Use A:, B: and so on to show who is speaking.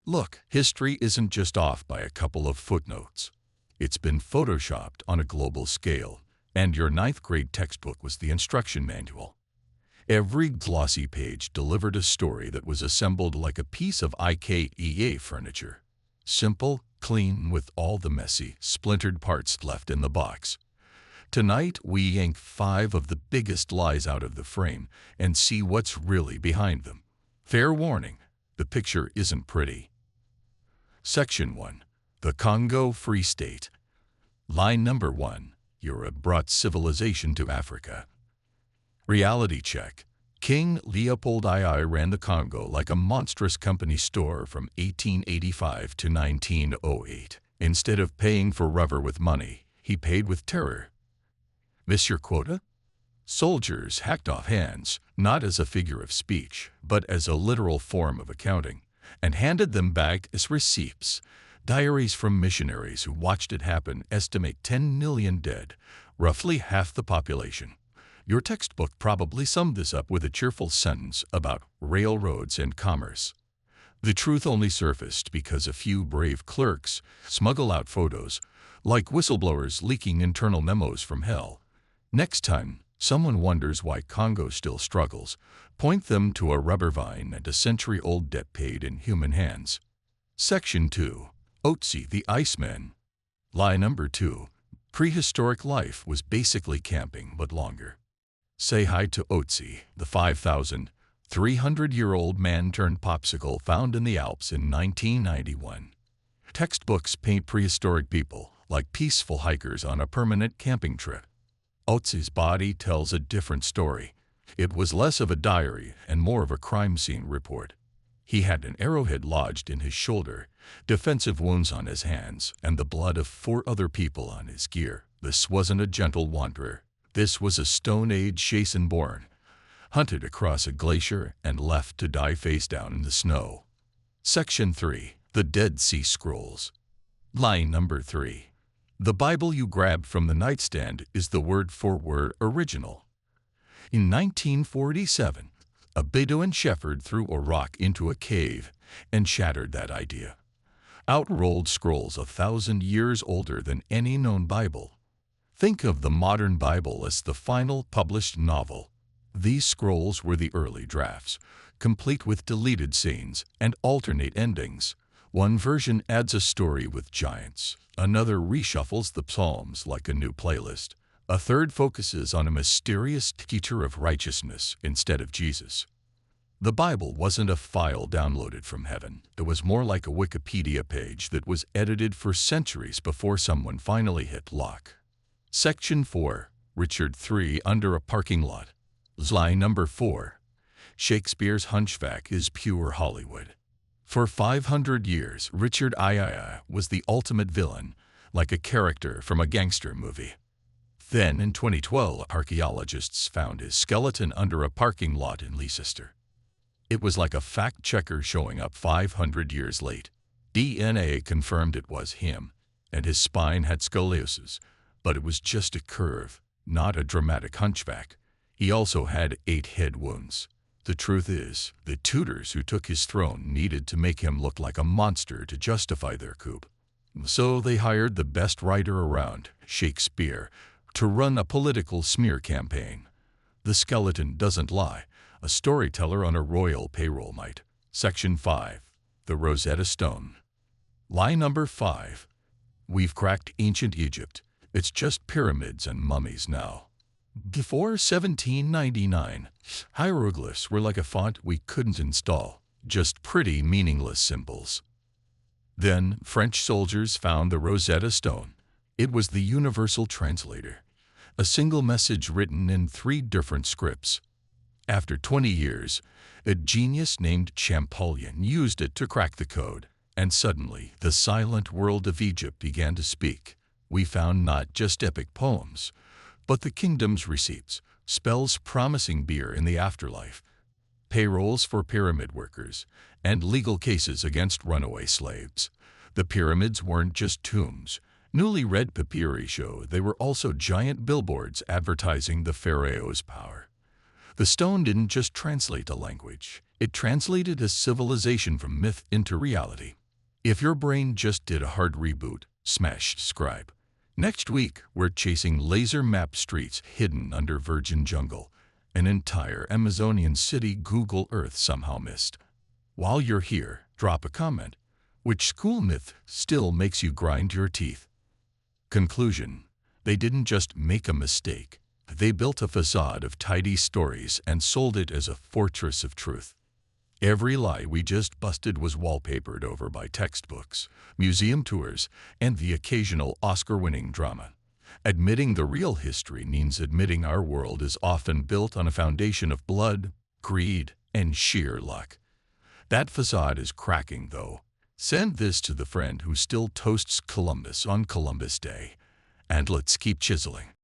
A: Look, history isn't just off by a couple of footnotes. It's been photoshopped on a global scale, and your ninth grade textbook was the instruction manual. Every glossy page delivered a story that was assembled like a piece of IKEA furniture. Simple, clean, with all the messy, splintered parts left in the box. Tonight, we yank 5 of the biggest lies out of the frame and see what's really behind them. Fair warning, the picture isn't pretty. Section 1. The Congo Free State. Lie number 1. Europe brought civilization to Africa. Reality check. King Leopold II ran the Congo like a monstrous company store from 1885 to 1908. Instead of paying for rubber with money, he paid with terror. Miss your quota? Soldiers hacked off hands, not as a figure of speech, but as a literal form of accounting, and handed them back as receipts. Diaries from missionaries who watched it happen estimate 10 million dead, roughly half the population. Your textbook probably summed this up with a cheerful sentence about railroads and commerce. The truth only surfaced because a few brave clerks smuggle out photos, like whistleblowers leaking internal memos from hell. Next time someone wonders why Congo still struggles, point them to a rubber vine and a century-old debt paid in human hands. Section 2. Otzi the Iceman. Lie number 2. Prehistoric life was basically camping, but longer. Say hi to Otzi, the 5,300-year-old man-turned-popsicle found in the Alps in 1991. Textbooks paint prehistoric people like peaceful hikers on a permanent camping trip. Otzi's body tells a different story. It was less of a diary and more of a crime scene report. He had an arrowhead lodged in his shoulder, defensive wounds on his hands, and the blood of 4 other people on his gear. This wasn't a gentle wanderer. This was a Stone Age Jason Bourne, hunted across a glacier and left to die face down in the snow. Section 3. The Dead Sea Scrolls. Line number 3. The Bible you grabbed from the nightstand is the word-for-word original. In 1947, a Bedouin shepherd threw a rock into a cave and shattered that idea. Out rolled scrolls 1,000 years older than any known Bible. Think of the modern Bible as the final published novel. These scrolls were the early drafts, complete with deleted scenes and alternate endings. One version adds a story with giants, another reshuffles the Psalms like a new playlist, a third focuses on a mysterious teacher of righteousness instead of Jesus. The Bible wasn't a file downloaded from heaven. It was more like a Wikipedia page that was edited for centuries before someone finally hit lock. Section 4. Richard III under a parking lot. Lie number 4. Shakespeare's Hunchback is pure Hollywood. For 500 years, Richard III was the ultimate villain, like a character from a gangster movie. Then, in 2012, archaeologists found his skeleton under a parking lot in Leicester. It was like a fact-checker showing up 500 years late. DNA confirmed it was him, and his spine had scoliosis, but it was just a curve, not a dramatic hunchback. He also had 8 head wounds. The truth is, the Tudors who took his throne needed to make him look like a monster to justify their coup. So they hired the best writer around, Shakespeare, to run a political smear campaign. The skeleton doesn't lie. A storyteller on a royal payroll might. Section 5. The Rosetta Stone. Lie number 5. We've cracked ancient Egypt. It's just pyramids and mummies now. Before 1799, hieroglyphs were like a font we couldn't install, just pretty meaningless symbols. Then French soldiers found the Rosetta Stone. It was the universal translator, a single message written in 3 different scripts. After 20 years, a genius named Champollion used it to crack the code, and suddenly the silent world of Egypt began to speak. We found not just epic poems, but the kingdom's receipts, spells promising beer in the afterlife, payrolls for pyramid workers, and legal cases against runaway slaves. The pyramids weren't just tombs. Newly read papyri show they were also giant billboards advertising the pharaoh's power. The stone didn't just translate a language. It translated a civilization from myth into reality. If your brain just did a hard reboot, smash subscribe. Next week, we're chasing laser-mapped streets hidden under virgin jungle, an entire Amazonian city Google Earth somehow missed. While you're here, drop a comment. Which school myth still makes you grind your teeth? Conclusion: they didn't just make a mistake. They built a facade of tidy stories and sold it as a fortress of truth. Every lie we just busted was wallpapered over by textbooks, museum tours, and the occasional Oscar-winning drama. Admitting the real history means admitting our world is often built on a foundation of blood, greed, and sheer luck. That facade is cracking, though. Send this to the friend who still toasts Columbus on Columbus Day. And let's keep chiseling.